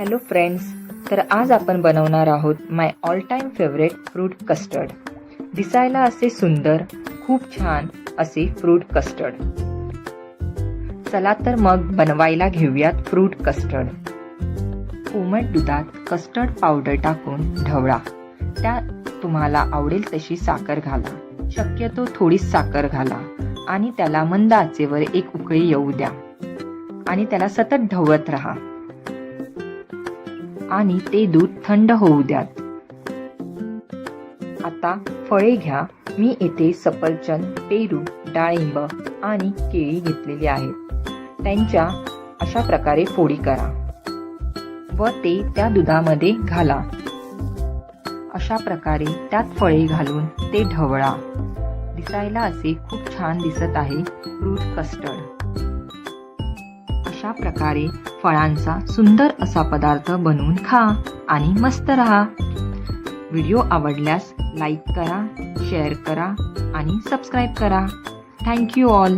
Hello friends, तर आज आपण बनवणार आहोत my all time favourite fruit custard. दिसायला असे सुंदर, खूप छान असे फ्रूट कस्टर्ड. चला तर मग बनवायला घेऊयात फ्रूट कस्टर्ड. कोमट दुधात कस्टर्ड पावडर टाकून ढवळा. त्यात तुम्हाला आवडेल तशी साखर घाला. शक्यतो थोडीच साखर घाला आणि त्याला मंद आचेवर एक उकळी येऊ द्या आणि त्याला सतत ढवळत राहा आणि ते दूध थंड होऊ द्यात. आता फळे घ्या. मी येथे सफरचंद, पेरू, डाळिंब आणि केळी घेतलेली आहेत. त्यांच्या अशा प्रकारे फोडी करा व ते त्या दुधामध्ये घाला. अशा प्रकारे त्यात फळे घालून ते ढवळा. दिसायला असे खूप छान दिसत आहे फ्रूट कस्टर्ड. अशा प्रकारे फळांचा सुंदर असा पदार्थ बनवून खा आणि मस्त रहा. व्हिडिओ आवडल्यास लाईक करा, शेअर करा आणि सबस्क्राईब करा. Thank you all.